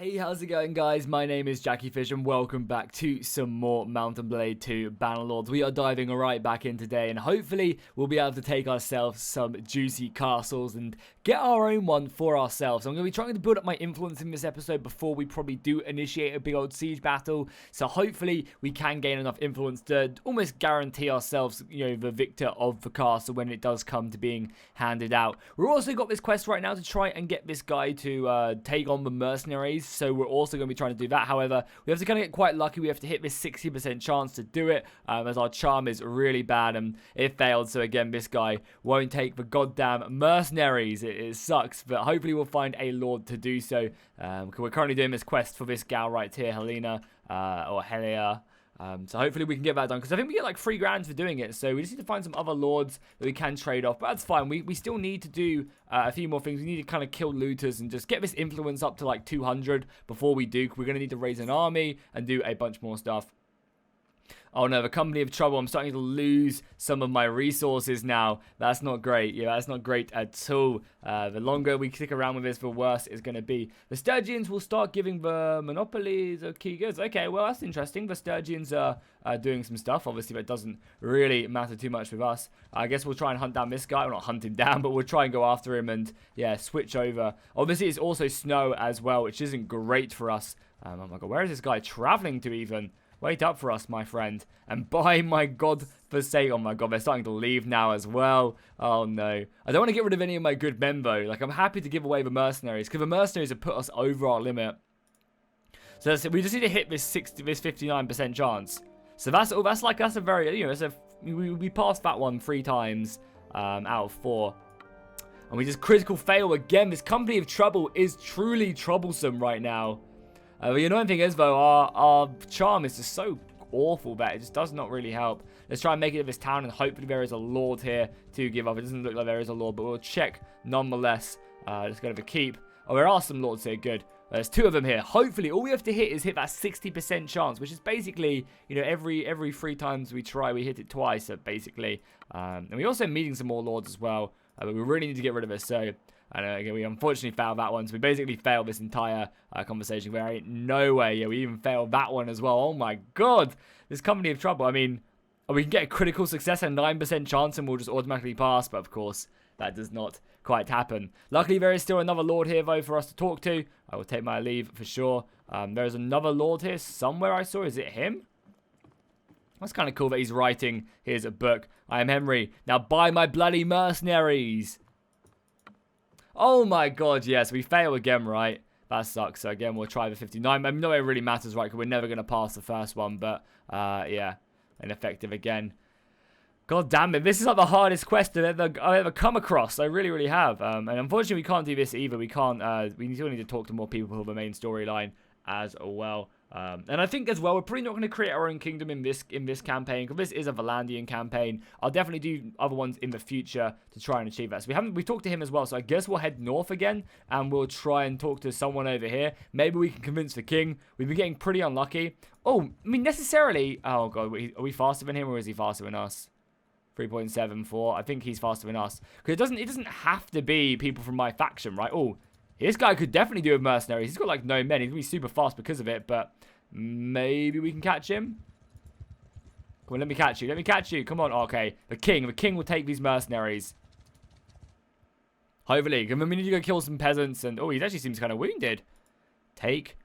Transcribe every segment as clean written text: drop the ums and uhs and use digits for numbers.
Hey, how's it going, guys? My name is Jackie Fish and welcome back to some more Mountain Blade 2 Bannerlords. We are diving right back in today and hopefully we'll be able to take ourselves some juicy castles and get our own one for ourselves. I'm going to be trying to build up my influence in this episode before we probably do initiate a big old siege battle. So hopefully we can gain enough influence to almost guarantee ourselves, the victor of the castle when it does come to being handed out. We've also got this quest right now to try and get this guy to take on the mercenaries. So we're also going to be trying to do that. However, we have to kind of get quite lucky. We have to hit this 60% chance to do it, as our charm is really bad and it failed. So again, this guy won't take the goddamn mercenaries. It sucks, but hopefully we'll find a lord to do so. We're currently doing this quest for this gal right here, Helena, or Helia. So hopefully we can get that done, because I think we get like 3 grand for doing it. So we just need to find some other lords that we can trade off, but that's fine. We still need to do a few more things. We need to kind of kill looters and just get this influence up to like 200 before we do. We're going to need to raise an army and do a bunch more stuff. Oh no, the company of trouble. I'm starting to lose some of my resources now. That's not great. Yeah, that's not great at all. The longer we stick around with this, the worse it's going to be. The Sturgians will start giving the monopolies of key goods. Okay, well, that's interesting. The Sturgians are doing some stuff. Obviously, that doesn't really matter too much with us. I guess we'll try and hunt down this guy. Well, not hunt him down, but we'll try and go after him and, yeah, switch over. Obviously, it's also snow as well, which isn't great for us. Oh my god, where is this guy traveling to even? Wait up for us, my friend. And by my god, for sake, oh my god, they're starting to leave now as well. Oh no. I don't want to get rid of any of my good men though. Like, I'm happy to give away the mercenaries, because the mercenaries have put us over our limit. So that's it. We just need to hit this 59% chance. So that's a very, we passed that one 3 times out of 4. And we just critical fail again. This company of trouble is truly troublesome right now. The annoying thing is, though, our charm is just so awful that it just does not really help. Let's try and make it to this town, and hopefully there is a lord here to give up. It doesn't look like there is a lord, but we'll check nonetheless. Let's go to the keep. Oh, there are some lords here. Good. There's 2 of them here. Hopefully, all we have to hit is hit that 60% chance, which is basically, every 3 times we try, we hit it twice, basically. And we're also meeting some more lords as well, but we really need to get rid of this, so... And again, we unfortunately failed that one, so we basically failed this entire conversation. There ain't no way. Yeah, we even failed that one as well. Oh my god, this company of trouble. I mean, we can get a critical success and 9% chance, and we'll just automatically pass. But of course, that does not quite happen. Luckily, there is still another lord here, though, for us to talk to. I will take my leave for sure. There's another lord here somewhere. I saw. Is it him? That's kind of cool that he's writing. Here's a book. I am Henry. Now buy my bloody mercenaries. Oh my god, yes, we fail again, right? That sucks. So again, we'll try the 59. I mean, no, it really matters, right? Because we're never going to pass the first one, but yeah, ineffective again. God damn it, this is like the hardest quest I've ever come across. I really, really have. And unfortunately, we can't do this either. We can't, we still need to talk to more people for the main storyline as well. And I think as well, we're probably not going to create our own kingdom in this campaign, because this is a Vlandian campaign. I'll definitely do other ones in the future to try and achieve that. So we've talked to him as well, so I guess we'll head north again, and we'll try and talk to someone over here. Maybe we can convince the king. We've been getting pretty unlucky. Oh, I mean, necessarily... Oh, God, are we faster than him, or is he faster than us? 3.74. I think he's faster than us. Because it doesn't have to be people from my faction, right? Oh, this guy could definitely do with mercenaries. He's got, like, no men. He's going to be super fast because of it, but maybe we can catch him. Come on, let me catch you. Let me catch you. Come on. Oh, okay. The king will take these mercenaries. Hopefully. I mean, we need to go kill some peasants. And oh, he actually seems kind of wounded. Take.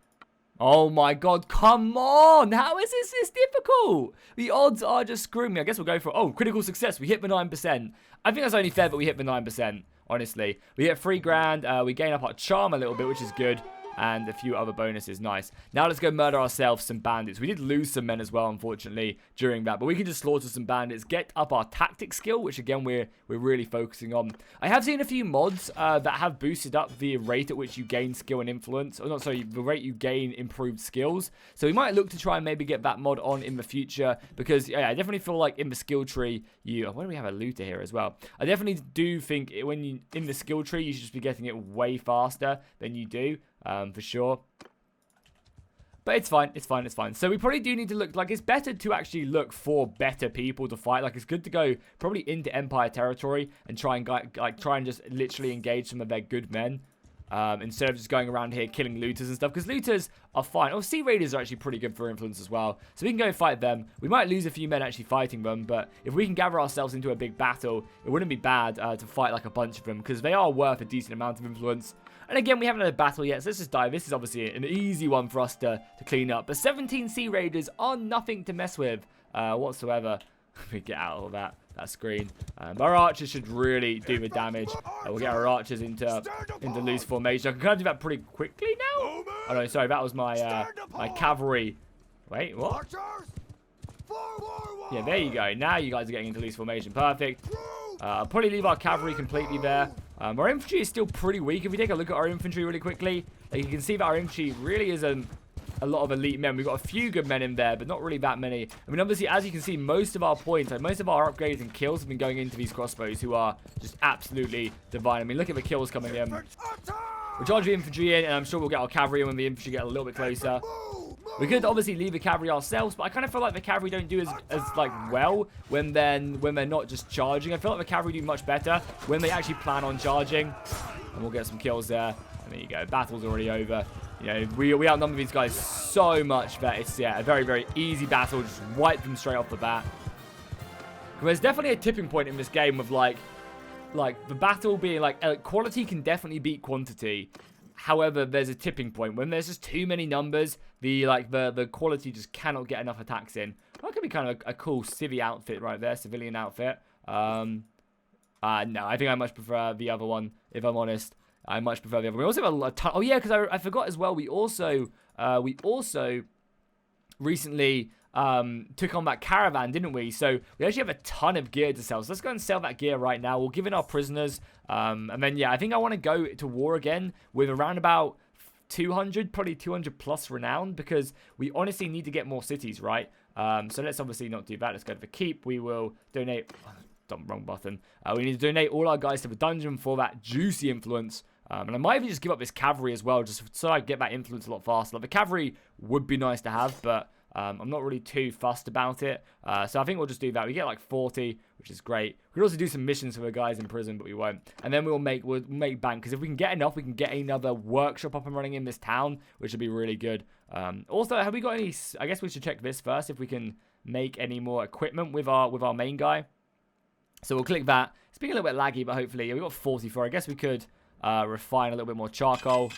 Oh, my God. Come on. How is this difficult? The odds are just screwing me. I guess we'll go for... Oh, critical success. We hit the 9%. I think that's only fair that we hit the 9%. Honestly, we get 3 grand, we gain up our charm a little bit, which is good, and a few other bonuses. Nice. Now let's go murder ourselves some bandits. We did lose some men as well, unfortunately, during that, but we can just slaughter some bandits, get up our tactic skill, which again we're really focusing on. I have seen a few mods that have boosted up the rate at which you gain skill and influence, or not, sorry, the rate you gain improved skills. So we might look to try and maybe get that mod on in the future, because yeah, I definitely feel like in the skill tree, why do we have a looter here as well? I definitely do think when you in the skill tree, you should just be getting it way faster than you do. For sure. But it's fine, it's fine, it's fine. So we probably do need to look, like, it's better to actually look for better people to fight. Like, it's good to go probably into Empire territory and try and just literally engage some of their good men. instead of just going around here killing looters and stuff, because looters are fine. Oh, sea raiders are actually pretty good for influence as well, so we can go and fight them. We might lose a few men actually fighting them, but if we can gather ourselves into a big battle, it wouldn't be bad to fight like a bunch of them, because they are worth a decent amount of influence. And again, we haven't had a battle yet, so let's just dive. This is obviously an easy one for us to clean up. But 17 sea raiders are nothing to mess with whatsoever. We get out of that screen. Our archers should really do the damage. We'll get our archers into loose formation. I can kind of do that pretty quickly now. Oh no, sorry, that was my my cavalry. Wait, what? Yeah, there you go. Now you guys are getting into loose formation. Perfect. I'll probably leave our cavalry completely there. Our infantry is still pretty weak. If we take a look at our infantry really quickly, you can see that our infantry really isn't a lot of elite men. We've got a few good men in there, but not really that many. I mean, obviously, as you can see, most of our points, like most of our upgrades and kills have been going into these crossbows, who are just absolutely divine. I mean, look at the kills coming in. We'll charge the infantry in, and I'm sure we'll get our cavalry in when the infantry get a little bit closer. We could obviously leave the cavalry ourselves, but I kind of feel like the cavalry don't do as like well when they're not just charging. I feel like the cavalry do much better when they actually plan on charging. And we'll get some kills there. And there you go. Battle's already over. You know, we outnumber these guys so much that it's, yeah, a very, very easy battle. Just wipe them straight off the bat. There's definitely a tipping point in this game of like the battle being like quality can definitely beat quantity. However, there's a tipping point when there's just too many numbers. The quality just cannot get enough attacks in. That could be kind of a cool civvy outfit right there, civilian outfit. No, I think I much prefer the other one, if I'm honest. I much prefer the other one. We also have a ton. Oh yeah, because I forgot as well. We also recently took on that caravan, didn't we? So we actually have a ton of gear to sell. So let's go and sell that gear right now. We'll give in our prisoners. And then, yeah, I think I want to go to war again with around about 200, probably 200 plus renown, because we honestly need to get more cities, right? So let's obviously not do that. Let's go to the keep. We will donate. Wrong button. We need to donate all our guys to the dungeon for that juicy influence. And I might even just give up this cavalry as well, just so I get that influence a lot faster. Like, the cavalry would be nice to have, but I'm not really too fussed about it. So I think we'll just do that. We get like 40, which is great. We could also do some missions for the guys in prison, but we won't. And then we'll make bank, because if we can get enough, we can get another workshop up and running in this town, which would be really good. Also, have we got any? I guess we should check this first, if we can make any more equipment with our main guy. So we'll click that. It's being a little bit laggy, but hopefully, yeah, we've got 44. I guess we could refine a little bit more charcoal.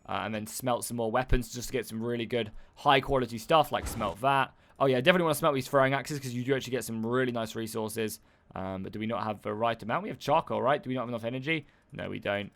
And then smelt some more weapons just to get some really good high quality stuff, like smelt that. Oh yeah, definitely want to smelt these throwing axes, because you do actually get some really nice resources. But do we not have the right amount? We have charcoal, right? Do we not have enough energy? No, we don't.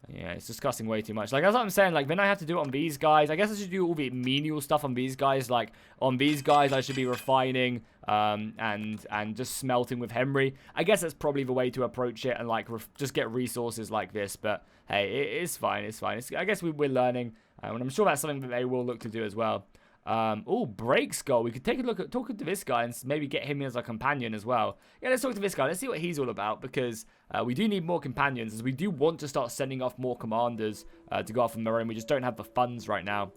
Yeah, it's discussing way too much. Like, that's what I'm saying. Like, then I have to do it on these guys. I guess I should do all the menial stuff on these guys. Like, on these guys, I should be refining and just smelting with Henry. I guess that's probably the way to approach it, and like just get resources like this. But hey, it's fine. It's fine. I guess we're learning, and I'm sure that's something that they will look to do as well. Oh, Break Skull. We could take a look at talking to this guy and maybe get him as a companion as well. Yeah, let's talk to this guy. Let's see what he's all about, because we do need more companions, as we do want to start sending off more commanders to go off on their own. We just don't have the funds right now.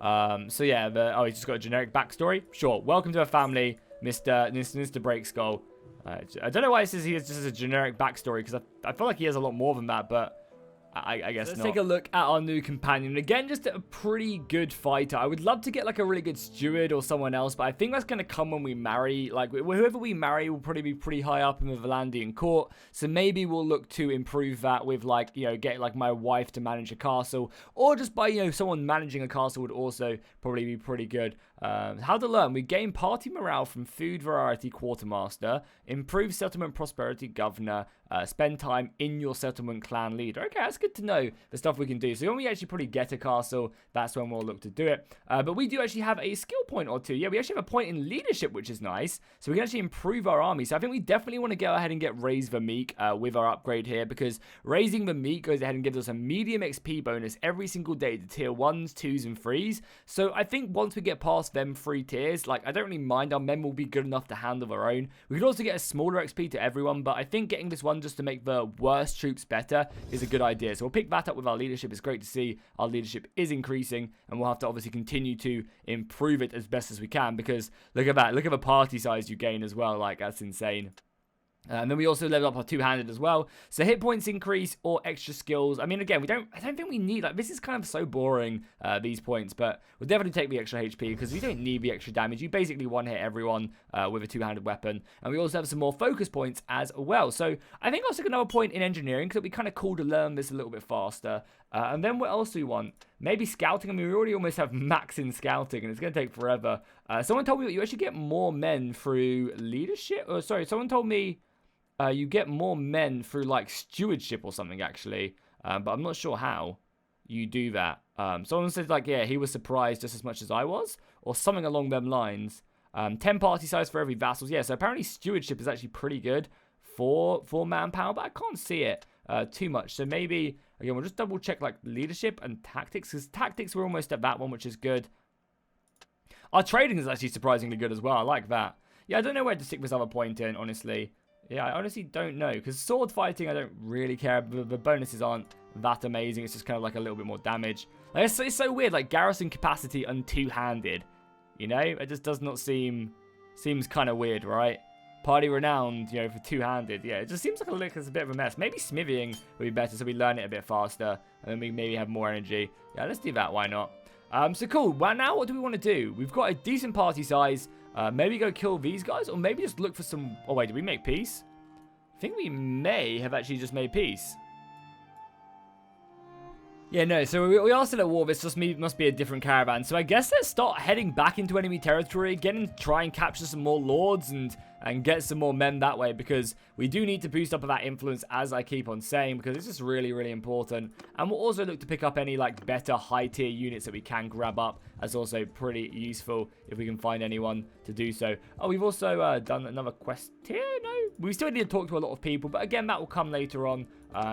So yeah, he's just got a generic backstory. Sure. Welcome to our family, Mr. Break Skull. I don't know why it says he has just a generic backstory, because I feel like he has a lot more than that, but I guess let's not. Take a look at our new companion. Again, just a pretty good fighter. I would love to get like a really good steward or someone else, but I think that's going to come when we marry. Like, whoever we marry will probably be pretty high up in the Vlandian court, so maybe we'll look to improve that with, like, you know, get like my wife to manage a castle, or just by, you know, someone managing a castle would also probably be pretty good. How to learn. We gain party morale from food variety quartermaster, improve settlement prosperity governor, spend time in your settlement clan leader. Okay, that's good to know the stuff we can do. So when we actually probably get a castle, that's when we'll look to do it. But we do actually have a skill point or two. Yeah, we actually have a point in leadership, which is nice. So we can actually improve our army. So I think we definitely want to go ahead and get Raise the Meek with our upgrade here, because raising the Meek goes ahead and gives us a medium XP bonus every single day to tier 1s, 2s, and 3s. So I think once we get past them 3 tiers, like, I don't really mind. Our men will be good enough to handle their own. We could also get a smaller XP to everyone, but I think getting this one just to make the worst troops better is a good idea. So we'll pick that up with our leadership. It's great to see our leadership is increasing, and we'll have to obviously continue to improve it as best as we can, because look at that. Look at the party size you gain as well. Like, that's insane. And then we also level up our two-handed as well. So hit points increase or extra skills. I mean, again, I don't think we need, like, this is kind of so boring, these points, but we'll definitely take the extra HP because we don't need the extra damage. You basically one-hit everyone with a two-handed weapon. And we also have some more focus points as well. So I think I'll stick another point in engineering because it'll be kind of cool to learn this a little bit faster. And then what else do we want? Maybe scouting. I mean, we already almost have max in scouting, and it's going to take forever. Someone told me that you actually get more men through leadership. Or, sorry, someone told me you get more men through, like, stewardship or something, actually. But I'm not sure how you do that. Someone said, like, yeah, he was surprised just as much as I was. Or something along them lines. 10 party size for every vassals. Yeah, so apparently stewardship is actually pretty good for manpower. But I can't see it too much. So maybe, again, we'll just double check, like, leadership and tactics. Because tactics, we're almost at that one, which is good. Our trading is actually surprisingly good as well. I like that. Yeah, I don't know where to stick this other point in, honestly. Yeah, I honestly don't know, because sword fighting, I don't really care. The bonuses aren't that amazing. It's just kind of like a little bit more damage. Like, it's so weird, like garrison capacity and two-handed. You know, it just does not seems kind of weird, right? Party renowned, you know, for two-handed. Yeah, it just seems like it's a bit of a mess. Maybe smithing would be better, so we learn it a bit faster, and then we maybe have more energy. Yeah, let's do that. Why not? So cool. Well, now what do we want to do? We've got a decent party size. Maybe go kill these guys, or maybe just look for some... Oh, wait, did we make peace? I think we may have actually just made peace. Yeah, no, so we are still at war. This just must be a different caravan. So I guess let's start heading back into enemy territory again, try and capture some more lords and get some more men that way, because we do need to boost up that influence, as I keep on saying, because it's just really, really important. And we'll also look to pick up any, like, better high-tier units that we can grab up. That's also pretty useful if we can find anyone to do so. Oh, we've also done another quest here. No, we still need to talk to a lot of people, but again, that will come later on.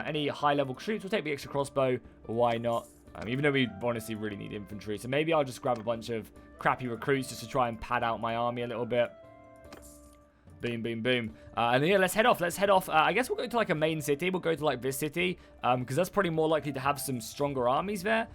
Any high-level troops, we'll take the extra crossbow. Why not? Even though we honestly really need infantry. So maybe I'll just grab a bunch of crappy recruits just to try and pad out my army a little bit. Boom, boom, boom. And yeah, let's head off. Let's head off. I guess we'll go to, like, a main city. We'll go to, like, this city, because that's probably more likely to have some stronger armies there.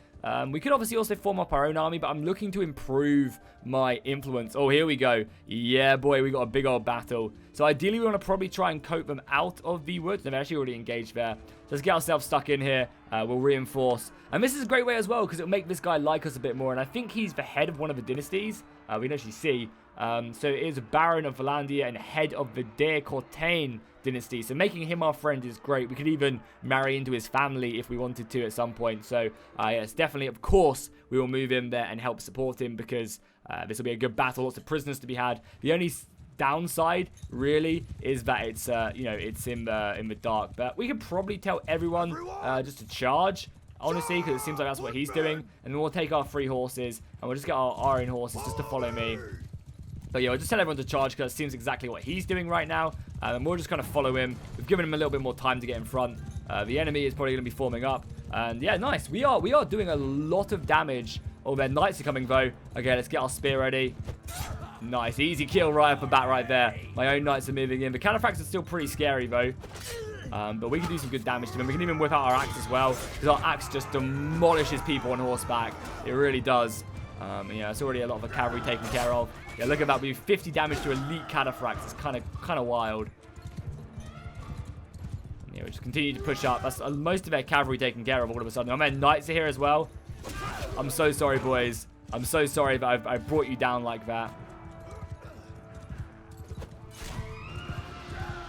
We could obviously also form up our own army, but I'm looking to improve my influence. Oh, here we go. Yeah, boy, we got a big old battle. So ideally, we want to probably try and coat them out of the woods. They've actually already engaged there. Let's get ourselves stuck in here. We'll reinforce. And this is a great way as well, because it'll make this guy like us a bit more. And I think he's the head of one of the dynasties. We can actually see. So it is Baron of Vlandia and head of the De Courtain dynasty. So making him our friend is great. We could even marry into his family if we wanted to at some point. So yes, definitely, of course, we will move in there and help support him, because this will be a good battle. Lots of prisoners to be had. The only downside really is that it's you know, it's in the dark. But we could probably tell everyone just to charge, honestly, because it seems like that's what he's doing. And then we'll take our 3 horses and we'll just get our own horses just to follow me. But yeah, I'll just tell everyone to charge, because it seems exactly what he's doing right now. And we'll just kind of follow him. We've given him a little bit more time to get in front. The enemy is probably going to be forming up. And yeah, nice. We are doing a lot of damage. Oh, their knights are coming though. Okay, let's get our spear ready. Nice. Easy kill right off the bat right there. My own knights are moving in. The cataphracts are still pretty scary though. But we can do some good damage to them. We can even whip out our axe as well, because our axe just demolishes people on horseback. It really does. Yeah, it's already a lot of the cavalry taken care of. Yeah, look at that. We do 50 damage to elite cataphracts. It's kind of wild. Yeah, we just continue to push up. That's most of their cavalry taken care of all of a sudden. My knights are here as well. I'm so sorry, boys. I'm so sorry that I brought you down like that.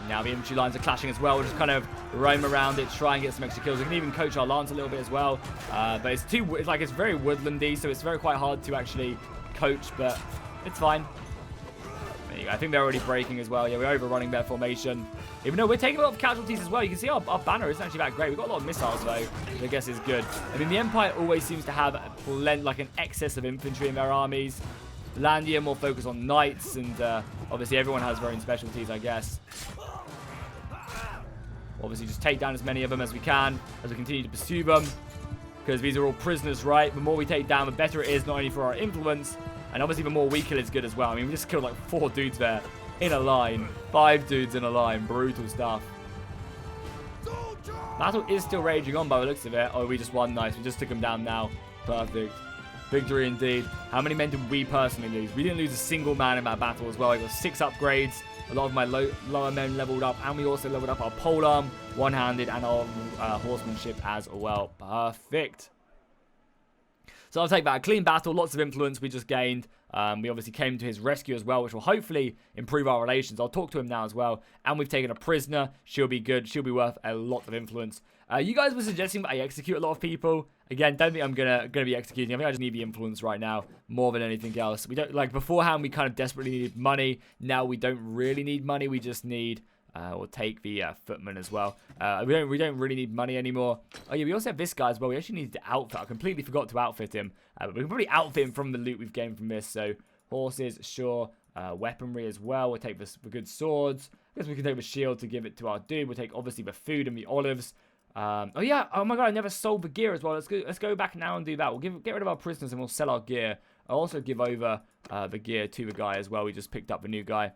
Now the infantry lines are clashing as well. We'll just kind of roam around it, try and get some extra kills. We can even coach our lance a little bit as well. But it's very woodlandy, so it's quite hard to actually coach, but it's fine. There you go. I think they're already breaking as well. Yeah, we're overrunning their formation. Even though we're taking a lot of casualties as well. You can see our banner isn't actually that great. We've got a lot of missiles though, which I guess is good. I mean, the Empire always seems to have like an excess of infantry in their armies. Vlandia more focused on knights, and obviously everyone has their own specialties, I guess. Obviously, just take down as many of them as we can as we continue to pursue them, because these are all prisoners, right? The more we take down, the better it is, not only for our influence, and obviously the more we kill is good as well. I mean, we just killed like 4 dudes there in a line. 5 dudes in a line. Brutal stuff. Battle is still raging on by the looks of it. Oh, we just won. Nice. We just took them down now. Perfect. Victory indeed. How many men did we personally lose? We didn't lose a single man in that battle as well. We got 6 upgrades. A lot of my lower men leveled up, and we also leveled up our polearm, one-handed, and our horsemanship as well. Perfect. So I'll take that. A clean battle, lots of influence we just gained. We obviously came to his rescue as well, which will hopefully improve our relations. I'll talk to him now as well. And we've taken a prisoner. She'll be good. She'll be worth a lot of influence. You guys were suggesting that I execute a lot of people. Again, don't think I'm gonna be executing. I think I just need the influence right now more than anything else. We don't, like, beforehand we kind of desperately needed money. Now we don't really need money. We just need... we'll take the footman as well. We don't really need money anymore. Oh yeah, we also have this guy as well. We actually need to outfit. I completely forgot to outfit him. But we can probably outfit him from the loot we've gained from this. So horses, sure. Weaponry as well. We'll take the good swords. I guess we can take the shield to give it to our dude. We'll take obviously the food and the olives. Oh yeah. Oh my god, I never sold the gear as well. Let's go back now and do that. We'll get rid of our prisoners and we'll sell our gear. I'll also give over the gear to the guy as well. We just picked up the new guy.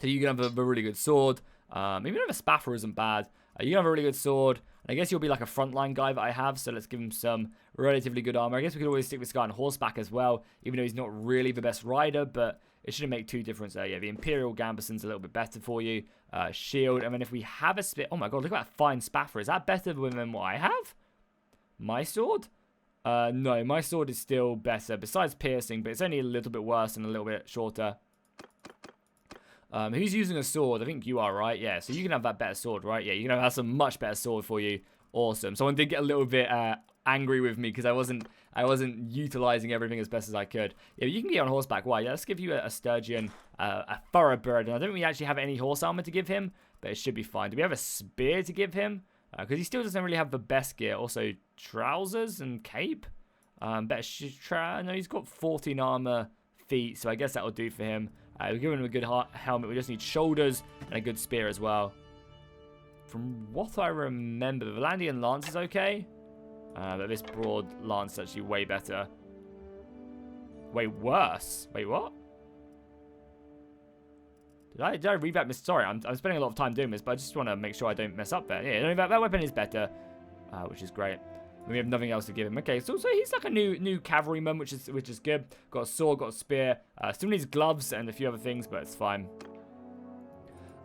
So you can have a really good sword. Even if a spaffer isn't bad. You can have a really good sword. And I guess you'll be like a frontline guy that I have. So let's give him some relatively good armor. I guess we could always stick this guy on horseback as well. Even though he's not really the best rider. But it shouldn't make too difference there. Yeah, the Imperial Gambeson's a little bit better for you. Shield. And then if we have a spit... Oh my god, look at that fine spaffer. Is that better than what I have? My sword? No, my sword is still better. Besides piercing. But it's only a little bit worse and a little bit shorter. Who's using a sword? I think you are, right? Yeah, so you can have that better sword, right? Yeah, you can have some much better sword for you. Awesome. Someone did get a little bit angry with me because I wasn't utilizing everything as best as I could. Yeah, you can get on horseback. Why? Yeah, let's give you a sturgeon, a thoroughbred. And I don't think we actually have any horse armor to give him, but it should be fine. Do we have a spear to give him? Because he still doesn't really have the best gear. Also, trousers and cape. No, he's got 14 armor feet, so I guess that'll do for him. We're giving him a good helmet. We just need shoulders and a good spear as well. From what I remember, the Vlandian lance is okay. But this broad lance is actually way better. Way worse. Wait, what? Did I read that? Sorry, I'm spending a lot of time doing this, but I just want to make sure I don't mess up there. Yeah, that weapon is better, which is great. We have nothing else to give him. Okay, so he's like a new cavalryman, which is good. Got a sword, got a spear. Still needs gloves and a few other things, but it's fine.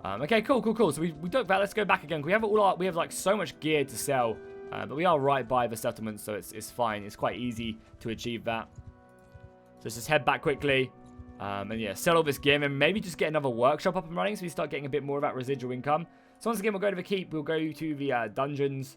Okay, cool. So we took that. Let's go back again. We have like so much gear to sell, but we are right by the settlement, so it's fine. It's quite easy to achieve that. So let's just head back quickly, and yeah, sell all this gear, and maybe just get another workshop up and running, so we start getting a bit more of that residual income. So once again, we'll go to the keep. We'll go to the dungeons.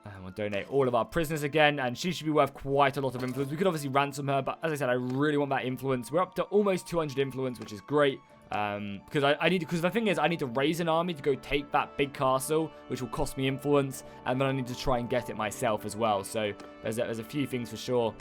And we'll donate all of our prisoners again, and she should be worth quite a lot of influence. We could obviously ransom her, but as I said, I really want that influence. We're up to almost 200 influence, which is great. Because the thing is, I need to raise an army to go take that big castle, which will cost me influence, and then I need to try and get it myself as well. So there's a few things for sure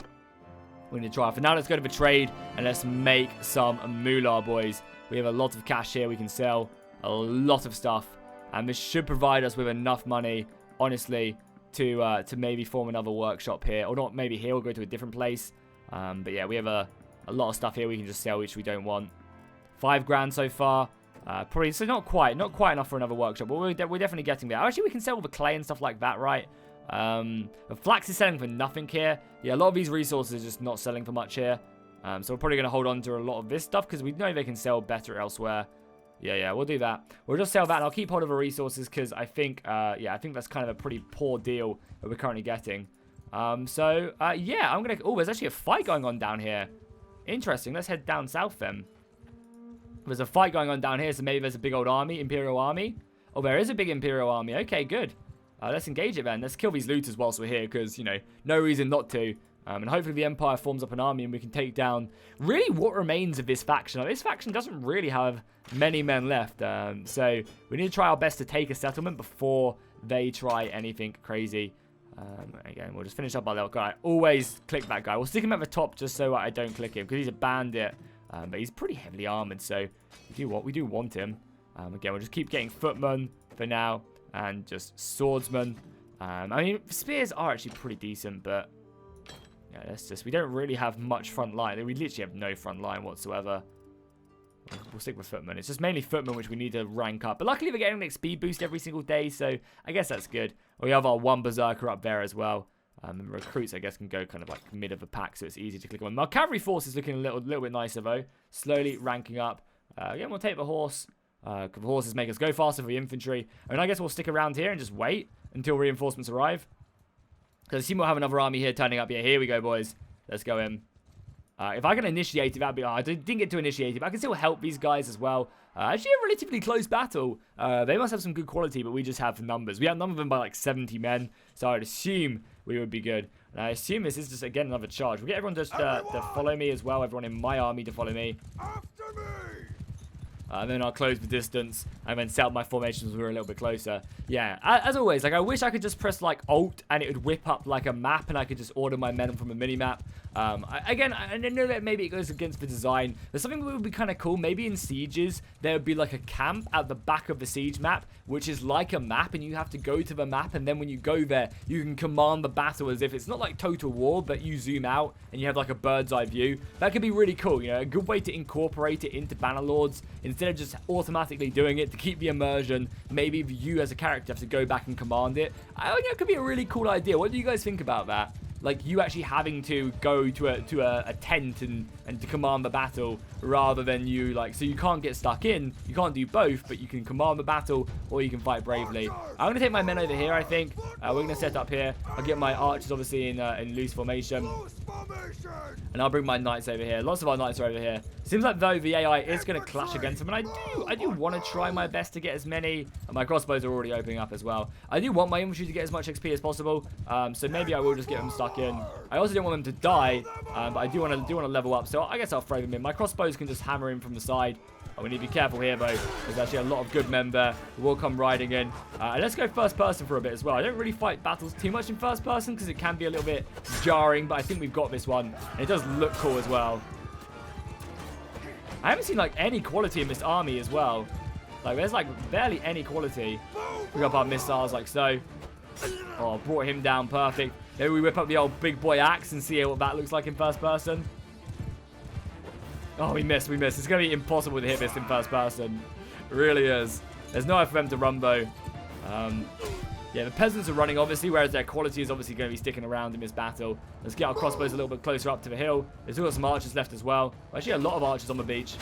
we need to try. For now, let's go to the trade, and let's make some moolah, boys. We have a lot of cash here. We can sell a lot of stuff, and this should provide us with enough money, honestly, to maybe form another workshop here. Or not maybe here, we'll go to a different place. But yeah, we have a lot of stuff here we can just sell, which we don't want. 5 grand so far. Probably, so not quite enough for another workshop, but we're definitely getting there. Actually, we can sell all the clay and stuff like that, right? The flax is selling for nothing here. Yeah, a lot of these resources are just not selling for much here. So we're probably going to hold on to a lot of this stuff, because we know they can sell better elsewhere. Yeah, we'll do that. We'll just sell that, and I'll keep hold of the resources, because I think that's kind of a pretty poor deal that we're currently getting. Yeah, I'm going to... Oh, there's actually a fight going on down here. Interesting. Let's head down south then. There's a fight going on down here, so maybe there's a big old army, Imperial army. Oh, there is a big Imperial army. Okay, good. Let's engage it then. Let's kill these looters whilst we're here, because, you know, no reason not to. And hopefully the Empire forms up an army and we can take down really what remains of this faction. Now, this faction doesn't really have many men left. So we need to try our best to take a settlement before they try anything crazy. Again, we'll just finish up our little guy. Always click that guy. We'll stick him at the top just so I don't click him, because he's a bandit. But he's pretty heavily armored, so we do want him. Again, we'll just keep getting footmen for now, and just swordsmen. I mean, spears are actually pretty decent, but yeah, we don't really have much front line. We literally have no front line whatsoever. We'll stick with footmen. It's just mainly footmen which we need to rank up. But luckily we're getting an XP boost every single day, so I guess that's good. We have our one berserker up there as well. And recruits, I guess, can go kind of like mid of the pack, so it's easy to click on. Our cavalry force is looking a little bit nicer, though. Slowly ranking up. Again, we'll take the horse. Because the horses make us go faster for the infantry. And I guess we'll stick around here and just wait until reinforcements arrive. Because I seem we'll have another army here turning up. Yeah, here we go, boys. Let's go in. If I can initiate it, that'd be... I didn't get to initiate it, but I can still help these guys as well. Actually, a relatively close battle. They must have some good quality, but we just have numbers. We outnumber them by like 70 men, so I'd assume we would be good. And I assume this is just, again, another charge. We'll get everyone just to follow me as well. Everyone in my army to follow me. After me! And then I'll close the distance and then set up my formations when we're a little bit closer. Yeah, as always, like I wish I could just press like Alt and it would whip up like a map and I could just order my men from a mini-map. Again, I know that maybe it goes against the design. There's something that would be kind of cool. Maybe in sieges, there would be like a camp at the back of the siege map, which is like a map, and you have to go to the map, and then when you go there, you can command the battle as if it's not like Total War, but you zoom out, and you have like a bird's eye view. That could be really cool, you know, a good way to incorporate it into Bannerlords, instead of just automatically doing it to keep the immersion. Maybe you as a character have to go back and command it. I think that could be a really cool idea. What do you guys think about that? Like you actually having to go to a tent and to command the battle, rather than you like, so you can't get stuck in, you can't do both, but you can command the battle or you can fight bravely. I'm gonna take my men over here. I think we're gonna set up here. I'll get my archers obviously in loose formation, and I'll bring my knights over here. Lots of our knights are over here. Seems like though the AI is gonna clash against them, and I do want to try my best to get as many. My crossbows are already opening up as well. I do want my infantry to get as much XP as possible, so maybe I will just get them stuck in. I also don't want them to die, but I do want to level up, so I guess I'll throw them in. My crossbows can just hammer in from the side. Oh, we need to be careful here, though. There's actually a lot of good men there who will come riding in. And let's go first person for a bit as well. I don't really fight battles too much in first person because it can be a little bit jarring, but I think we've got this one. And it does look cool as well. I haven't seen, like, any quality in this army as well. Like, there's, like, barely any quality. We got our missiles like so. Oh, brought him down perfect. Maybe we whip up the old big boy axe and see what that looks like in first person. Oh, we missed. It's going to be impossible to hit this in first person. It really is. There's no way for them to run, though. Yeah, the peasants are running, obviously, whereas their quality is obviously going to be sticking around in this battle. Let's get our crossbows a little bit closer up to the hill. There's still got some archers left as well. Actually, a lot of archers on the beach.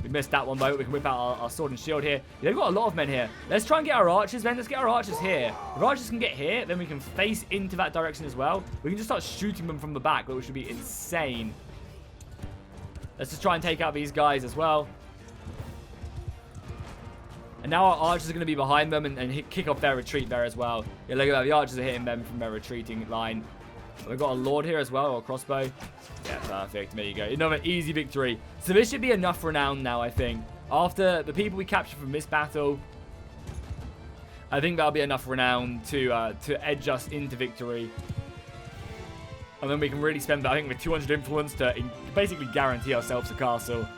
We missed that one, though. We can whip out our sword and shield here. Yeah, they've got a lot of men here. Let's try and get our archers, then. Let's get our archers here. If our archers can get here, then we can face into that direction as well. We can just start shooting them from the back, which would be insane. Let's just try and take out these guys as well. And now our archers are going to be behind them and kick off their retreat there as well. Yeah, look at that. The archers are hitting them from their retreating line. We've got a lord here as well, or a crossbow. Yeah, perfect. There you go. Another easy victory. So this should be enough renown now, I think. After the people we captured from this battle, I think that'll be enough renown to edge us into victory. And then we can really spend, I think, with 200 influence to basically guarantee ourselves a castle.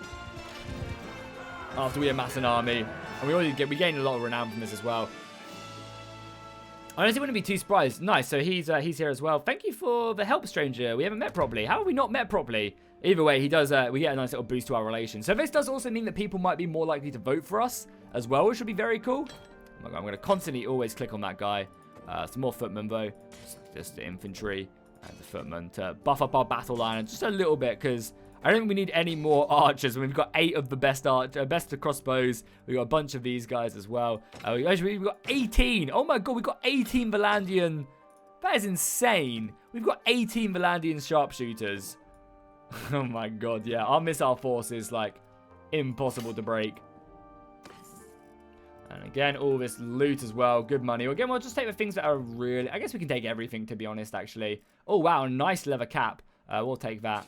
After we amass an army. And we gain a lot of renown from this as well. I honestly wouldn't be too surprised. Nice, so he's here as well. Thank you for the help, stranger. We haven't met properly. How have we not met properly? Either way, he does. We get a nice little boost to our relation. So this does also mean that people might be more likely to vote for us as well, which would be very cool. Oh my God, I'm going to constantly always click on that guy. Some more footmen, though. Just the infantry and the footmen to buff up our battle line just a little bit, because I don't think we need any more archers. We've got 8 of the best crossbows. We've got a bunch of these guys as well. We've got 18. Oh my God, we've got 18 Vlandian. That is insane. We've got 18 Vlandian sharpshooters. Oh my God, yeah. Our missile force is, like, impossible to break. And again, all this loot as well. Good money. Again, we'll just take the things that are really... I guess we can take everything, to be honest, actually. Oh, wow. Nice leather cap. We'll take that.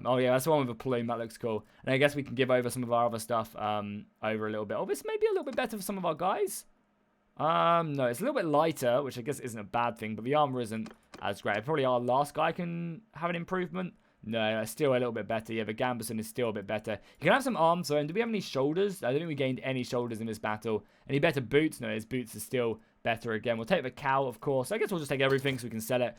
Oh, yeah. That's the one with a plume. That looks cool. And I guess we can give over some of our other stuff over a little bit. Oh, this may be a little bit better for some of our guys. No, it's a little bit lighter, which I guess isn't a bad thing. But the armor isn't as great. Probably our last guy can have an improvement. No, still a little bit better. Yeah, the Gambeson is still a bit better. You can have some arms, though. And do we have any shoulders? I don't think we gained any shoulders in this battle. Any better boots? No, his boots are still better again. We'll take the cow, of course. I guess we'll just take everything so we can sell it.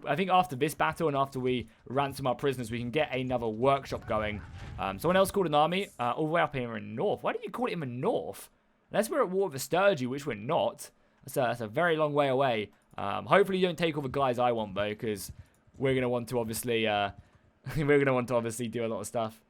I think after this battle and after we ransom our prisoners, we can get another workshop going. Someone else called an army all the way up here in north. Why did you call it in the north? Unless we're at war with the Sturgy, which we're not. That's a very long way away. Hopefully you don't take all the guys I want, though, because we're going to want to obviously... we're going to want to obviously do a lot of stuff.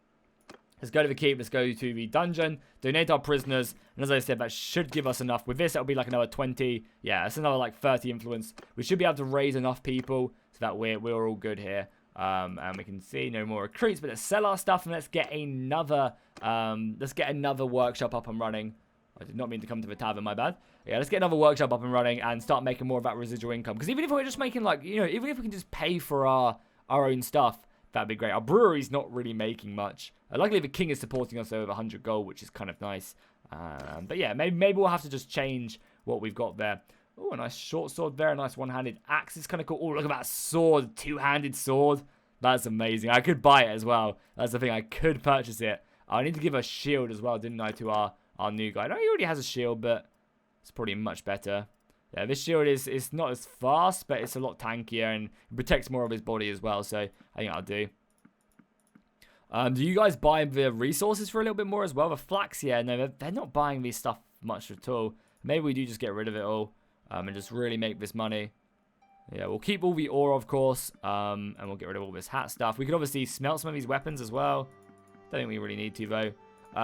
Let's go to the keep. Let's go to the dungeon. Donate our prisoners. And as I said, that should give us enough. With this, it'll be like another 20. Yeah, it's another like 30 influence. We should be able to raise enough people so that we're all good here. And we can see no more recruits. But let's sell our stuff and let's get another workshop up and running. I did not mean to come to the tavern, my bad. Yeah, let's get another workshop up and running and start making more of that residual income. Because even if we're just making like, you know, even if we can just pay for our own stuff, that'd be great. Our brewery's not really making much. Luckily, the king is supporting us over 100 gold, which is kind of nice. But yeah, maybe we'll have to just change what we've got there. Oh, a nice short sword there. A nice one-handed axe. It's kind of cool. Oh, look at that sword. Two-handed sword. That's amazing. I could buy it as well. That's the thing. I could purchase it. I need to give a shield as well, didn't I, to our new guy. I know he already has a shield, but it's probably much better. Yeah, this shield is not as fast, but it's a lot tankier and it protects more of his body as well. So I think I'll do. Do you guys buy the resources for a little bit more as well? The flax, yeah, no, they're not buying these stuff much at all. Maybe we do just get rid of it all and just really make this money. Yeah, we'll keep all the ore, of course, and we'll get rid of all this hat stuff. We could obviously smelt some of these weapons as well. Don't think we really need to, though.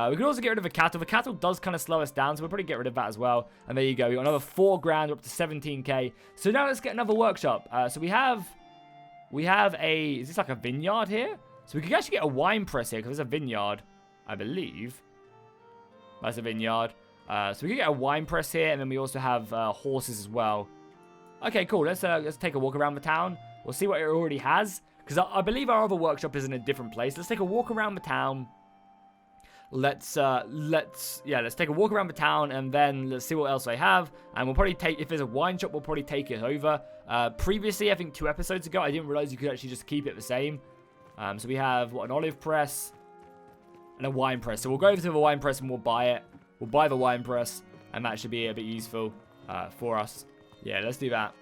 We could also get rid of the cattle. The cattle does kind of slow us down, so we'll probably get rid of that as well. And there you go. We got another 4 grand. We're up to 17k. So now let's get another workshop. So we have a... Is this like a vineyard here? So we could actually get a wine press here because there's a vineyard, I believe. That's a vineyard. So we could get a wine press here, and then we also have horses as well. Okay, cool. Let's take a walk around the town. We'll see what it already has. Because I believe our other workshop is in a different place. Let's take a walk around the town. Let's take a walk around the town and then let's see what else I have. And we'll probably take, if there's a wine shop, we'll probably take it over. Previously, I think 2 episodes ago, I didn't realize you could actually just keep it the same. So we have, what, an olive press and a wine press. So we'll go over to the wine press and we'll buy it. We'll buy the wine press and that should be a bit useful for us. Yeah, let's do that.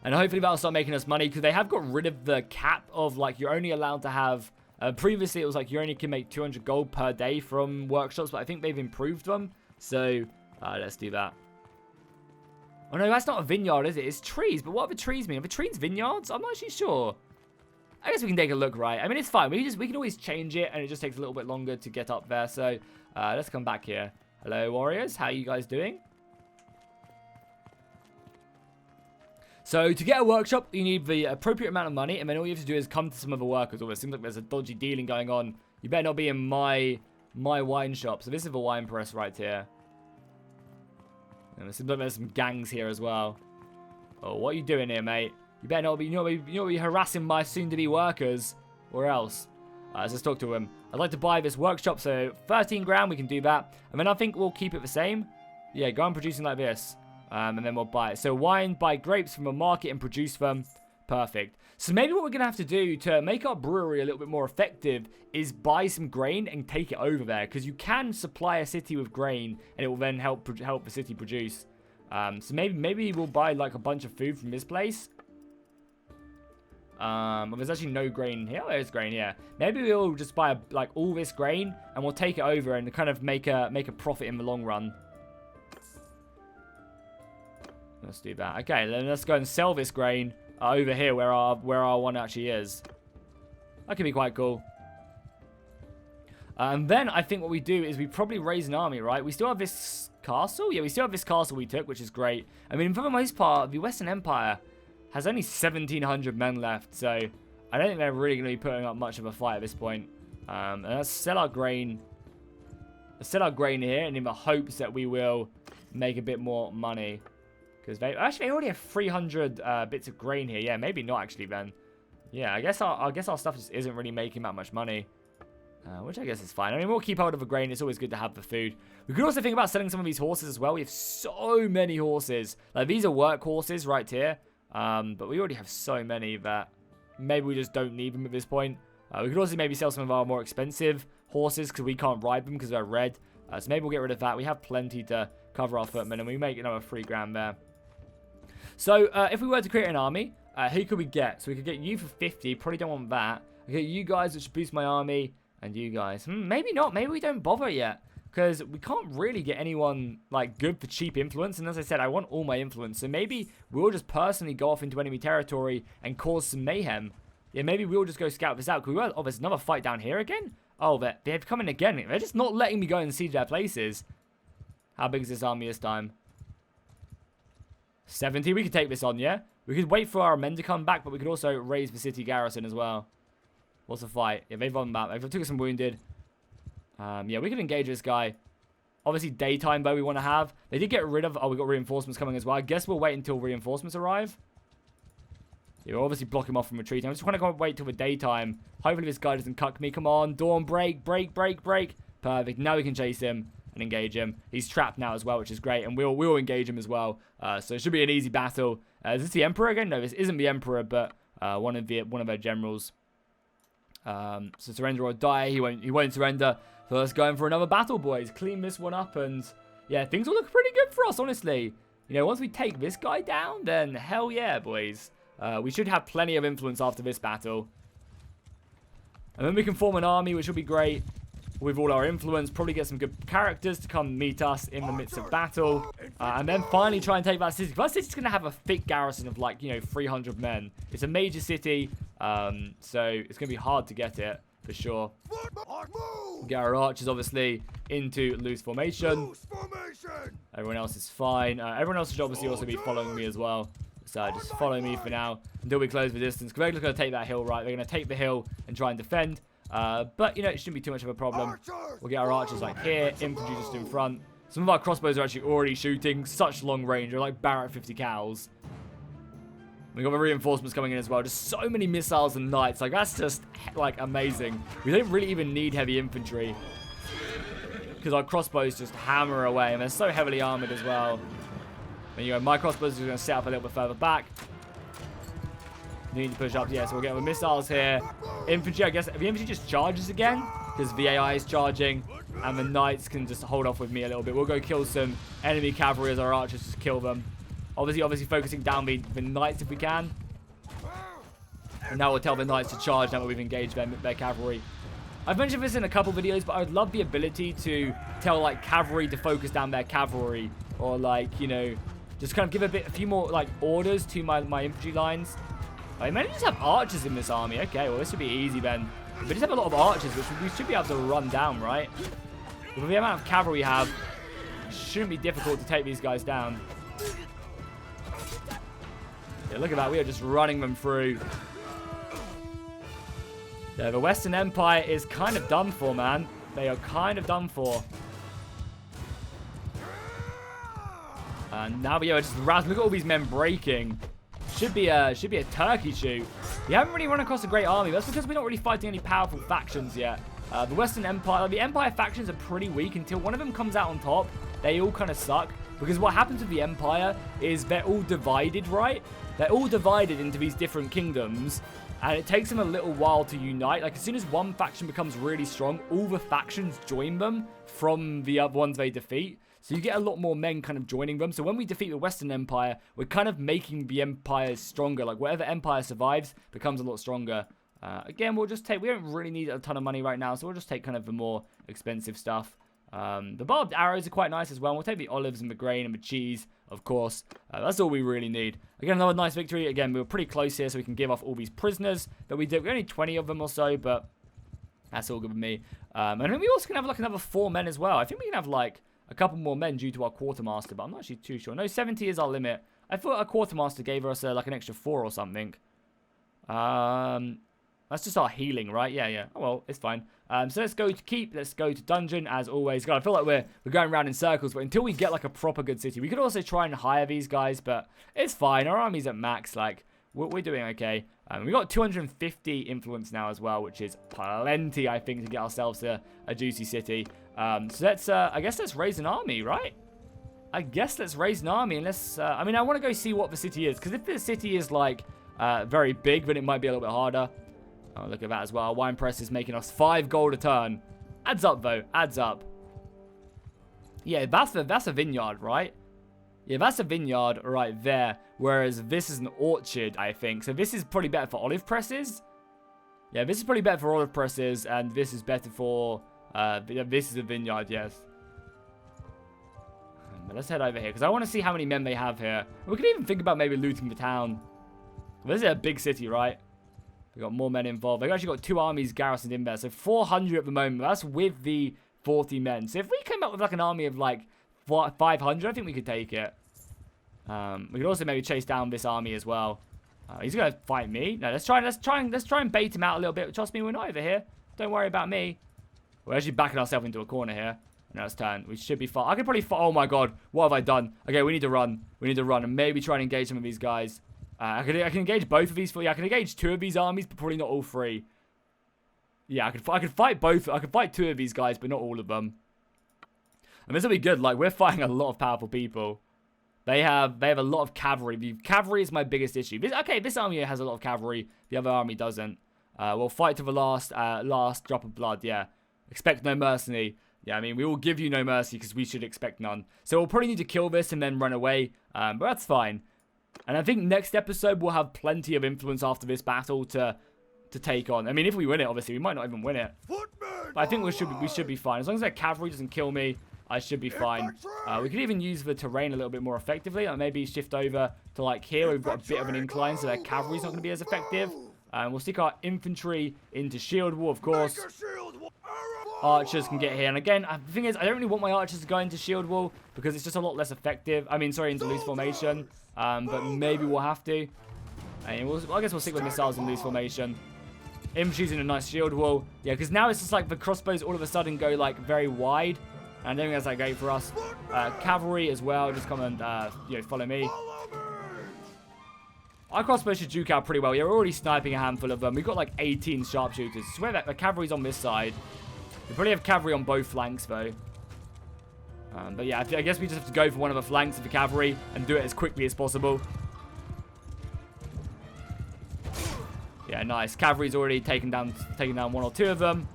And hopefully that'll start making us money because they have got rid of the cap of like you're only allowed to have... previously, it was like you only can make 200 gold per day from workshops, but I think they've improved them. So, let's do that. Oh, no, that's not a vineyard, is it? It's trees. But what do the trees mean? Are the trees vineyards? I'm not actually sure. I guess we can take a look, right? I mean, it's fine. We can always change it, and it just takes a little bit longer to get up there. So, let's come back here. Hello, warriors. How are you guys doing? So, to get a workshop, you need the appropriate amount of money, and then all you have to do is come to some of the workers. Oh, it seems like there's a dodgy dealing going on. You better not be in my wine shop. So, this is the wine press right here. And it seems like there's some gangs here as well. Oh, what are you doing here, mate? You better not be harassing my soon-to-be workers, or else. Let's just talk to him. I'd like to buy this workshop, so 13 grand, we can do that. And then I think we'll keep it the same. Yeah, go on producing like this. And then we'll buy it. So wine, buy grapes from a market and produce them. Perfect. So maybe what we're going to have to do to make our brewery a little bit more effective is buy some grain and take it over there. Because you can supply a city with grain and it will then help the city produce. So maybe we'll buy like a bunch of food from this place. Well, there's actually no grain here. Oh, there's grain here. Maybe we'll just buy like all this grain and we'll take it over and kind of make a profit in the long run. Let's do that. Okay, then let's go and sell this grain over here where our one actually is. That could be quite cool. And then I think what we do is we probably raise an army, right? We still have this castle. Yeah, we still have this castle we took, which is great. I mean, for the most part, the Western Empire has only 1,700 men left. So I don't think they're really going to be putting up much of a fight at this point. And let's sell our grain. Let's sell our grain here and in the hopes that we will make a bit more money. Because they already have 300 bits of grain here. Yeah, maybe not actually then. Yeah, I guess our stuff just isn't really making that much money. Which I guess is fine. I mean, we'll keep hold of the grain. It's always good to have the food. We could also think about selling some of these horses as well. We have so many horses. Like, these are work horses right here. But we already have so many that maybe we just don't need them at this point. We could also maybe sell some of our more expensive horses because we can't ride them because they're red. So maybe we'll get rid of that. We have plenty to cover our footmen and we make another 3 grand there. So, if we were to create an army, who could we get? So, we could get you for 50. Probably don't want that. I get you guys, which should boost my army. And you guys. Maybe not. Maybe we don't bother yet. Because we can't really get anyone, like, good for cheap influence. And as I said, I want all my influence. So, maybe we'll just personally go off into enemy territory and cause some mayhem. Yeah, maybe we'll just go scout this out. Oh, there's another fight down here again? Oh, they've come in again. They're just not letting me go and siege their places. How big is this army this time? 70. We could take this on, yeah? We could wait for our men to come back, but we could also raise the city garrison as well. What's the fight? Yeah, they've run back. They've took some wounded. Yeah, we can engage this guy. Obviously, daytime bow we want to have. They did get rid of... Oh, we got reinforcements coming as well. I guess we'll wait until reinforcements arrive. Yeah, we'll obviously block him off from retreating. I just want to wait till the daytime. Hopefully this guy doesn't cuck me. Come on. Dawn, break. Perfect. Now we can chase him and engage him. He's trapped now as well, which is great. And we'll engage him as well. So it should be an easy battle. Is this the Emperor again? No, this isn't the Emperor, but one of their generals. So surrender or die. He won't surrender. So let's go in for another battle, boys. Clean this one up, and yeah, things will look pretty good for us, honestly. You know, once we take this guy down, then hell yeah, boys. We should have plenty of influence after this battle. And then we can form an army, which will be great. With all our influence, probably get some good characters to come meet us in the midst of battle. And then finally try and take that city. That city's going to have a thick garrison of, like, 300 men. It's a major city, so it's going to be hard to get it, for sure. Get our archers, obviously, into loose formation. Everyone else is fine. Everyone else should obviously also be following me as well. So just follow me for now until we close the distance. Because they're going to take that hill, right? They're going to take the hill and try and defend. But, it shouldn't be too much of a problem. We'll get our archers like here. Infantry just in front. Some of our crossbows are actually already shooting such long range. They're like Barrett 50 cows. We got the reinforcements coming in as well. Just so many missiles and knights. Like, that's just, like, amazing. We don't really even need heavy infantry. Because our crossbows just hammer away. And they're so heavily armored as well. And, my crossbows are going to set up a little bit further back. Need to push up. Yeah, so we'll get the missiles here. Infantry, I guess. The infantry just charges again. Because VAI is charging. And the knights can just hold off with me a little bit. We'll go kill some enemy cavalry as our archers just kill them. Obviously focusing down the knights if we can. And now we'll tell the knights to charge now that we've engaged their cavalry. I've mentioned this in a couple videos, but I would love the ability to tell, like, cavalry to focus down their cavalry. Or, like, just kind of give a few more, like, orders to my infantry lines. I may just have archers in this army. Okay, well, this should be easy then. We just have a lot of archers, which we should be able to run down, right? With the amount of cavalry we have, it shouldn't be difficult to take these guys down. Yeah, look at that. We are just running them through. Yeah, the Western Empire is kind of done for, man. They are kind of done for. And now we are just roused. Look at all these men breaking. Should be a turkey shoot. We haven't really run across a great army. That's because we're not really fighting any powerful factions yet. The Western Empire, the Empire factions are pretty weak until one of them comes out on top. They all kind of suck. Because what happens with the Empire is they're all divided, right? They're all divided into these different kingdoms. And it takes them a little while to unite. Like, as soon as one faction becomes really strong, all the factions join them from the other ones they defeat. So you get a lot more men kind of joining them. So when we defeat the Western Empire, we're kind of making the empire stronger. Like, whatever empire survives becomes a lot stronger. Again, we'll just take... We don't really need a ton of money right now, so we'll just take kind of the more expensive stuff. The barbed arrows are quite nice as well. We'll take the olives and the grain and the cheese, of course. That's all we really need. Again, another nice victory. Again, we were pretty close here, so we can give off all these prisoners that we did. We only 20 of them or so, but that's all good with me. And then we also can have like another 4 men as well. I think we can have like a couple more men due to our quartermaster, but I'm not actually too sure. No, 70 is our limit. I thought our quartermaster gave us like an extra 4 or something. That's just our healing, right? Yeah. Oh, well, it's fine. So let's go to keep. Let's go to dungeon, as always. God, I feel like we're going around in circles, but until we get, like, a proper good city. We could also try and hire these guys, but it's fine. Our army's at max. Like, we're doing okay. We got 250 influence now as well, which is plenty, I think, to get ourselves a juicy city. So let's, I guess let's raise an army, right? I guess let's raise an army, and let's, I mean, I want to go see what the city is, because if the city is, like, very big, then it might be a little bit harder. Oh, look at that as well. Our wine press is making us 5 gold a turn. Adds up, though. Adds up. Yeah, that's a vineyard, right? Yeah, that's a vineyard right there. Whereas this is an orchard, I think. So this is probably better for olive presses. Yeah, this is probably better for olive presses. And this is better for... this is a vineyard, yes. But let's head over here, because I want to see how many men they have here. We could even think about maybe looting the town. Well, this is a big city, right? We got more men involved. They've actually got 2 armies garrisoned in there. So 400 at the moment. That's with the 40 men. So if we came up with like an army of like 500, I think we could take it. We could also maybe chase down this army as well. He's gonna fight me. No, let's try and bait him out a little bit. Trust me, we're not over here. Don't worry about me. We're actually backing ourselves into a corner here. Now it's turn. We should be fine. I could probably fight. Oh my god, what have I done? Okay, we need to run. We need to run and maybe try and engage some of these guys. I can engage both of these. Yeah, I can engage 2 of these armies, but probably not all 3. Yeah, I could fight both. I could fight 2 of these guys, but not all of them. And this will be good. Like, we're fighting a lot of powerful people. They have a lot of cavalry. The cavalry is my biggest issue. This army here has a lot of cavalry. The other army doesn't. We'll fight to the last drop of blood. Yeah, expect no mercy. Yeah, I mean, we will give you no mercy because we should expect none. So we'll probably need to kill this and then run away. But that's fine. And I think next episode we'll have plenty of influence after this battle to take on. I mean, if we win it, obviously, we might not even win it. But I think we should be fine. As long as that cavalry doesn't kill me, I should be fine. We could even use the terrain a little bit more effectively. Like maybe shift over to like here. We've got a bit of an incline, so their cavalry's not going to be as effective. We'll stick our infantry into shield wall, of course. Archers can get here. And again, the thing is, I don't really want my archers to go into shield wall because it's just a lot less effective. I mean, sorry, into loose formation. But maybe we'll have to. And I guess we'll stick with missiles in loose formation. Infantry's in a nice shield wall. Yeah, because now it's just like the crossbows all of a sudden go like very wide. And I don't think that's that great for us. Cavalry as well. Just come and follow me. Our crossbows should juke out pretty well. Yeah, we're already sniping a handful of them. We've got like 18 sharpshooters. I swear that the cavalry's on this side. We probably have cavalry on both flanks though. But yeah, I guess we just have to go for one of the flanks of the cavalry and do it as quickly as possible. Yeah, nice. Cavalry's already taken down 1 or 2 of them.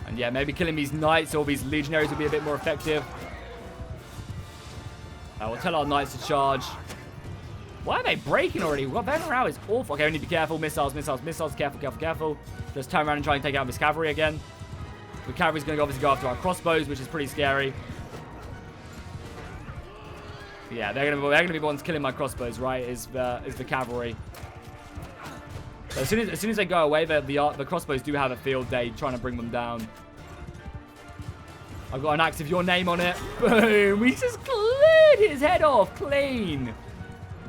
And yeah, maybe killing these knights or these legionaries will be a bit more effective. We'll tell our knights to charge. Why are they breaking already? Well, their morale is awful. Okay, we need to be careful. Missiles. Careful. Just turn around and try and take out this cavalry again. The cavalry's going to obviously go after our crossbows, which is pretty scary. Yeah, they're going to be the ones killing my crossbows, right? Is the cavalry. So as soon as they go away, the crossbows do have a field day trying to bring them down. I've got an axe with your name on it. Boom! We just cleared his head off clean.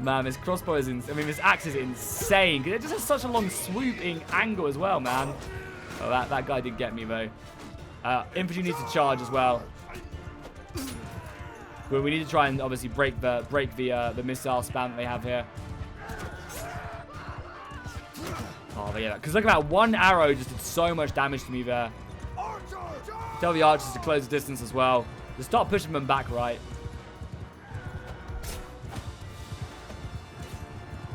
Man, this crossbow is this axe is insane. It just has such a long swooping angle as well, man. Oh, that guy did get me though. Infantry needs to charge as well. But we need to try and obviously break the missile spam that they have here. Oh, but yeah, because look at that, 1 arrow just did so much damage to me there. Tell the archers to close the distance as well. Just start pushing them back, right?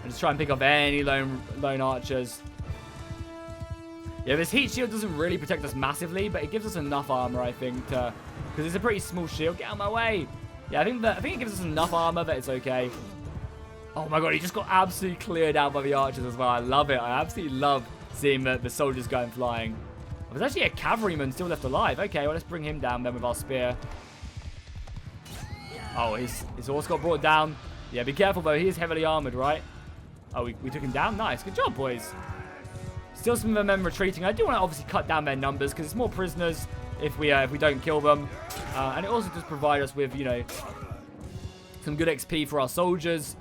And just try and pick up any lone archers. Yeah, this heat shield doesn't really protect us massively, but it gives us enough armor, I think, because it's a pretty small shield. Get out of my way. Yeah, I think it gives us enough armor that it's okay. Oh my god, he just got absolutely cleared out by the archers as well. I love it. I absolutely love seeing the soldiers going flying. There's actually a cavalryman still left alive. Okay, well, let's bring him down then with our spear. Oh, his horse got brought down. Yeah, be careful, though. He is heavily armored, right? Oh, we took him down. Nice. Good job, boys. Still some of the men retreating. I do want to obviously cut down their numbers because it's more prisoners if we don't kill them. And it also does provide us with, some good XP for our soldiers.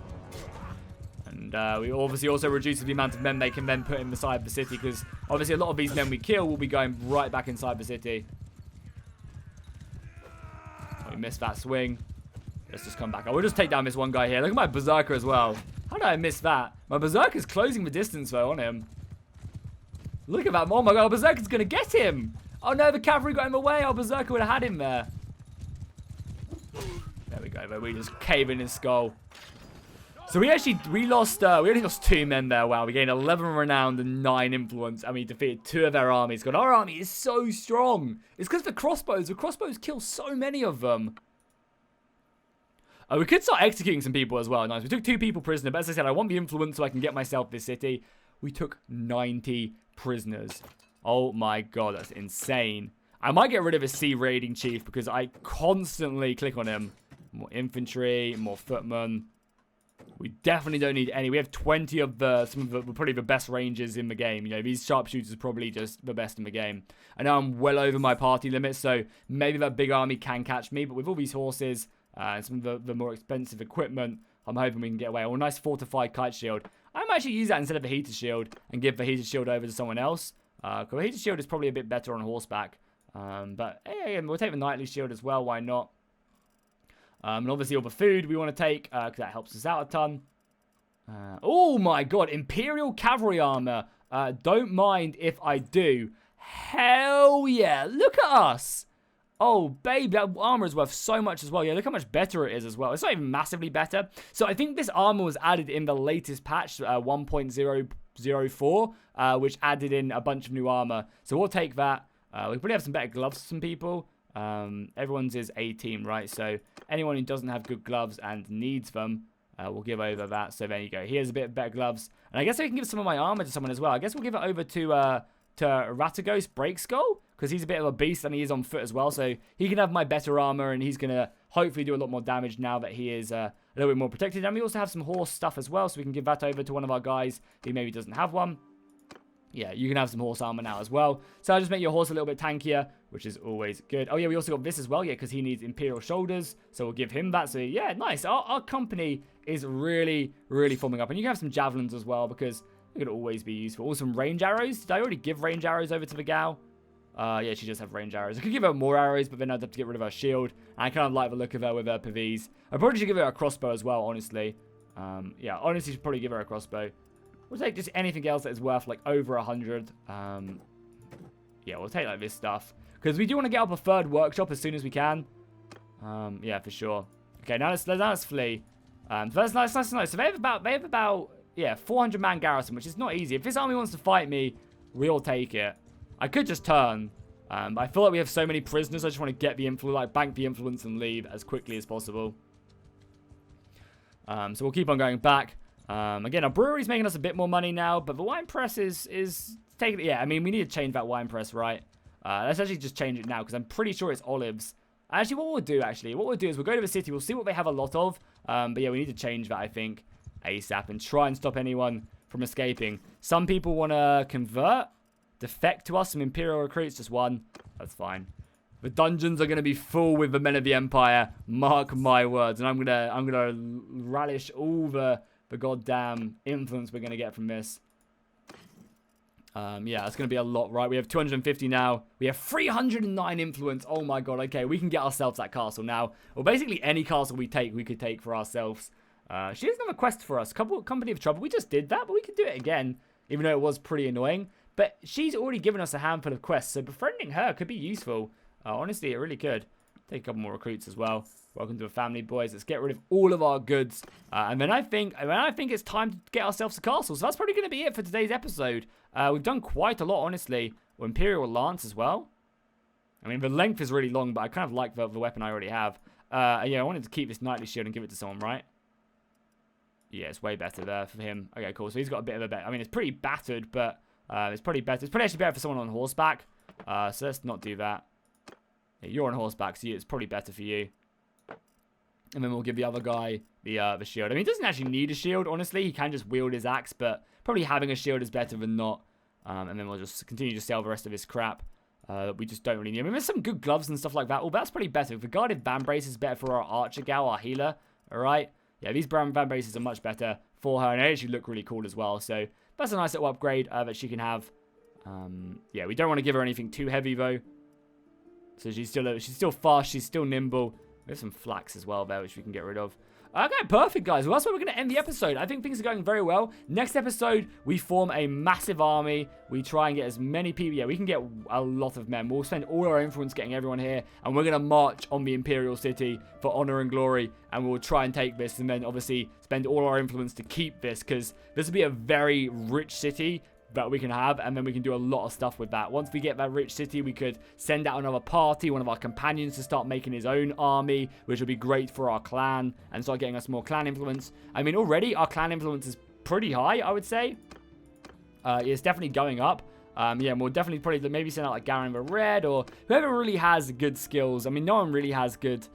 And we obviously also reduce the amount of men they can then put inside the city because obviously a lot of these men we kill will be going right back inside the city. Oh, we missed that swing. Let's just come back. I will just take down this one guy here. Look at my berserker as well. How did I miss that? My berserker's closing the distance though on him. Look at that. Oh my god, our berserker's going to get him. Oh no, the cavalry got him away. Our berserker would have had him there. There we go. But we just cave in his skull. So we only lost 2 men there. Wow, we gained 11 renown and 9 influence, and we defeated 2 of their armies. God, our army is so strong. It's because the crossbows kill so many of them. We could start executing some people as well. Nice. We took 2 people prisoner, but as I said, I want the influence so I can get myself this city. We took 90 prisoners. Oh my god, that's insane. I might get rid of a C raiding chief because I constantly click on him. More infantry, more footmen. We definitely don't need any. We have 20 of probably the best rangers in the game. You know, these sharpshooters are probably just the best in the game. I know I'm well over my party limit, so maybe that big army can catch me. But with all these horses and some of the more expensive equipment, I'm hoping we can get away. Oh, nice fortified kite shield. I might actually use that instead of the heater shield and give the heater shield over to someone else. Because the heater shield is probably a bit better on horseback. But hey, we'll take the knightly shield as well. Why not? And obviously all the food we want to take, because that helps us out a ton. Oh my god, Imperial Cavalry armor. Don't mind if I do. Hell yeah, look at us. Oh, babe, that armor is worth so much as well. Yeah, look how much better it is as well. It's not even massively better. So I think this armor was added in the latest patch, 1.004, which added in a bunch of new armor. So we'll take that. We probably have some better gloves for some people. Everyone's is 18, right? So anyone who doesn't have good gloves and needs them, we'll give over that. So there you go. Here's a bit of better gloves. And I guess I can give some of my armor to someone as well. I guess we'll give it over to Ratagos Breakskull, because he's a bit of a beast and he is on foot as well. So he can have my better armor and he's going to hopefully do a lot more damage now that he is a little bit more protected. And we also have some horse stuff as well, so we can give that over to one of our guys who maybe doesn't have one. Yeah, you can have some horse armor now as well. So I'll just make your horse a little bit tankier, which is always good. Oh, yeah, we also got this as well, yeah, because he needs Imperial shoulders. So we'll give him that. So, yeah, nice. Our company is really, really forming up. And you can have some javelins as well, because it could always be useful. Also, some range arrows. Did I already give range arrows over to the gal? Yeah, she does have range arrows. I could give her more arrows, but then I'd have to get rid of her shield. And I kind of like the look of her with her PVs. I probably should give her a crossbow as well, honestly. Yeah, honestly, should probably give her a crossbow. We'll take just anything else that is worth like over 100. Yeah, we'll take like this stuff, because we do want to get up a third workshop as soon as we can. Yeah, for sure. Okay, now let's flee. So that's nice. So they have about yeah, 400 man garrison, which is not easy. If this army wants to fight me, we'll take it. I could just turn. But I feel like we have so many prisoners. I just want to get the influence, like bank the influence and leave as quickly as possible. So we'll keep on going back. Again, our brewery's making us a bit more money now, but the wine press is taking. Yeah, I mean, we need to change that wine press, right? Let's actually just change it now, because I'm pretty sure it's olives. Actually, what we'll do is we'll go to the city. We'll see what they have a lot of. But yeah, we need to change that, I think, ASAP, and try and stop anyone from escaping. Some people want to convert, defect to us. Some Imperial recruits, just one. That's fine. The dungeons are going to be full with the men of the Empire. Mark my words. And I'm gonna relish all the goddamn influence we're going to get from this. Yeah, it's going to be a lot, right? We have 250 now. We have 309 influence. Oh my god, okay. We can get ourselves that castle now. Well, basically any castle we take, we could take for ourselves. She doesn't have a quest for us. Company of Trouble. We just did that, but we could do it again. Even though it was pretty annoying. But she's already given us a handful of quests, so befriending her could be useful. Honestly, it really could. Take a couple more recruits as well. Welcome to the family, boys. Let's get rid of all of our goods. And then I think it's time to get ourselves a castle. So that's probably going to be it for today's episode. We've done quite a lot, honestly. Or Imperial Lance as well. I mean, the length is really long, but I kind of like the weapon I already have. Yeah, I wanted to keep this knightly shield and give it to someone, right? Yeah, it's way better there for him. Okay, cool. So he's got a bit of a bet. I mean, it's pretty battered, but it's probably better. It's probably actually better for someone on horseback. So let's not do that. Yeah, you're on horseback, so it's probably better for you. And then we'll give the other guy the shield. I mean, he doesn't actually need a shield, honestly. He can just wield his axe, but probably having a shield is better than not. And then we'll just continue to sell the rest of his crap that we just don't really need. I mean, there's some good gloves and stuff like that. Oh, that's pretty better. The guarded van brace is better for our archer gal, our healer. All right. Yeah, these brown van braces are much better for her, and they actually look really cool as well. So that's a nice little upgrade that she can have. Yeah, we don't want to give her anything too heavy though. So she's still fast. She's still nimble. We have some flax as well there, which we can get rid of. Okay, perfect, guys. Well, that's where we're going to end the episode. I think things are going very well. Next episode, we form a massive army. We try and get as many people. Yeah, we can get a lot of men. We'll spend all our influence getting everyone here. And we're going to march on the Imperial City for honor and glory. And we'll try and take this. And then, obviously, spend all our influence to keep this. Because this will be a very rich city that we can have, and then we can do a lot of stuff with that. Once we get that rich city, we could send out another party, one of our companions, to start making his own army, which would be great for our clan, and start getting us more clan influence. I mean, already our clan influence is pretty high, I would say. It's definitely going up. Yeah, we'll definitely probably maybe send out like Garen the Red, or whoever really has good skills. I mean, no one really has good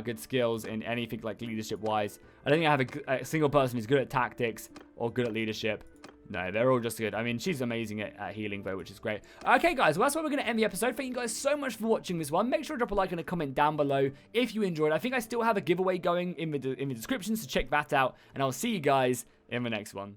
good skills in anything like leadership-wise. I don't think I have a single person who's good at tactics or good at leadership. No, they're all just good. I mean, she's amazing at healing, though, which is great. Okay, guys, well, that's where we're going to end the episode. Thank you guys so much for watching this one. Make sure to drop a like and a comment down below if you enjoyed. I think I still have a giveaway going in the description, so check that out. And I'll see you guys in the next one.